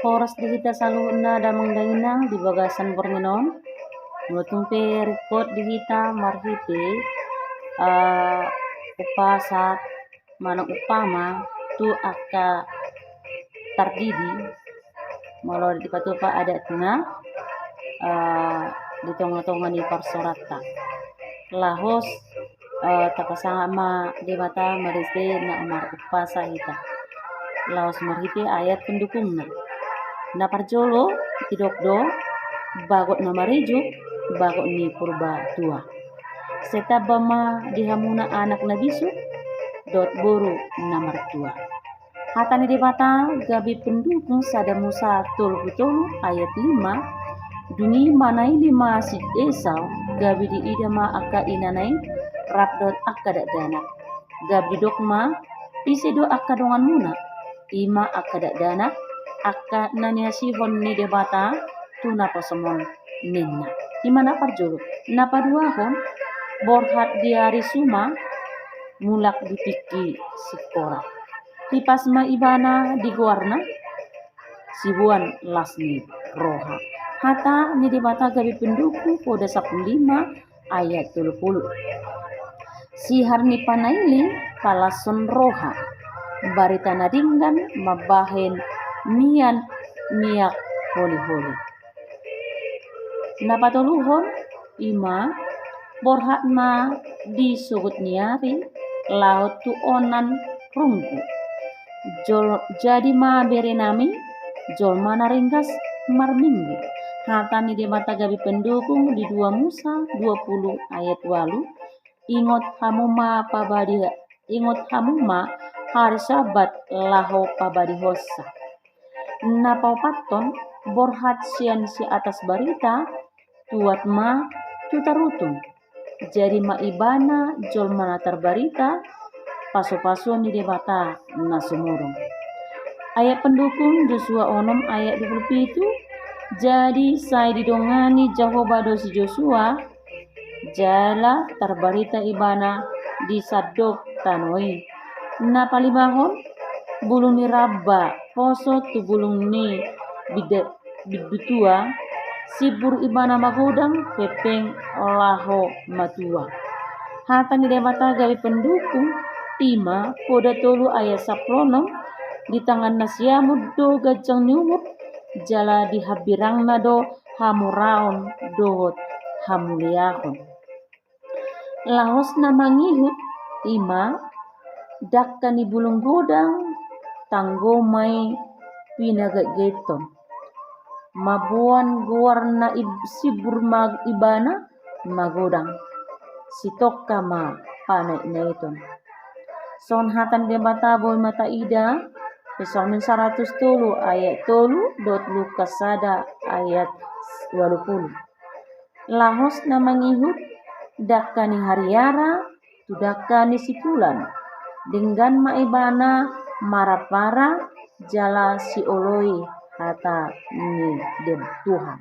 horas dihita saluna damang dainang di bagasan bornginon mutumpe record dihita marhite upasa manang upama tu aka tardidi malo di patupa adat na di tonga-tonga ni parsorata lahos tapasanga ma di mata mariste na umar upasa hita lahos marhite ayat pendukungna na parjolo tidokdo bagot na marijuk bagot ni purba tua setabama dihamuna anak na bisu dot boru na mertua hata ni debata gabi pendukung sada Musa tol betul ayat 5 duni manai 5 si Esau gabi di idama aka inanai rapdot aka dak dana gabi dokma isedo aka dongan muna ima aka dak dana aka nania sihon ni debata tuna posomon ninna imana parjolo napa duahon borhat diari suma mulak dipiki sikora tipasma ibana di guarna sibuan lasmi roha hata ni debata gabi pendukung pada 15 ayat 30 sihar ni panaili palason roha barita nadinggan mabahen mian miak holi-holi napatuluhon ima borhat ma di sugut niari laut tu onan rungku jol jadi ma berenami jol mana ringgas marminggu hata ni di mata gabi pendukung di 2 Musa 20 ayat 8 ingot hamuma hari sabat laho pabadi hossa napau paton borhat sian si atas barita tuat ma tutarutung jadi ma ibana jol mana terbarita paso-paso ni debata na sumurung ayat pendukung Joshua 6 ayat 27 jadi saya didongani Jehovah dosi Joshua jala terbarita ibana di sadok tanoi na palibahon bulung ni rabba poso tu bulung ni bidutua sibur ibana magodang pepeng laho matua hata ni debata gawi pendukung Tima poda tolu ayat 10 di tangan nasiamu do gajang nyumuk jala di habirang nado hamuraon dohot hamuliahon lahos na mangihut Tima dakka ni bulung godang tanggo mai pinagageton mabuan guarna sibur ibana magodang sitokka ma panai naiton son hatan debata boy mata ida Pesalmin 100 ayat 3 dot Lukas sada ayat 20 lahos na mangihut dakka ni hariara tu dakka ni sikulan denggan maibana marapara jala si oloi hata ni dem Tuhan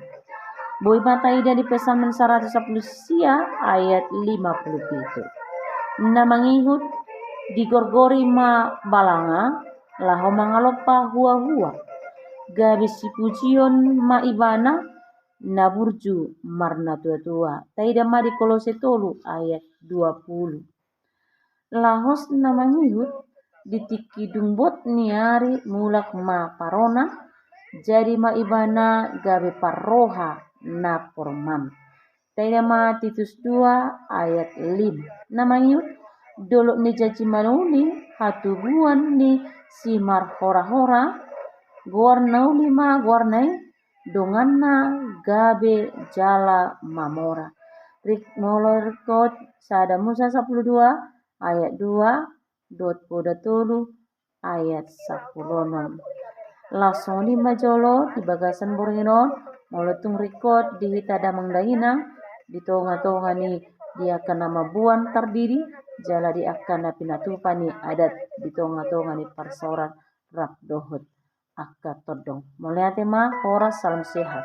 boy mata ida di Pesalmin 110 sia ayat 57 na mangihut digorgori ma balanga laho mangalopa hua-hua gabi si pujion ma ibana na burju marna tua-tua taida ma di Kolose 3 ayat 20 lahos na mangihut ditiki dungbot niari mulak ma parona jadi ma ibana gabi parroha na porman taida ma Titus 2 ayat 5 na mangihut dolok ni jaji manuli hatubuan ni simar hora-hora guarna lima guarnai donganna gabe jala mamora molorkot sada Musa 12 ayat 2 dot poda tolu ayat 10 lasoni majolo di bagasan bornginon molotung record di hita damang daina di tonga-tonga ni dia akan nama buan terdiri jala di akan pinatupani adat di tonga-tonga ni parsoran rak dohot akka todong. Mulia tema horas salam sehat.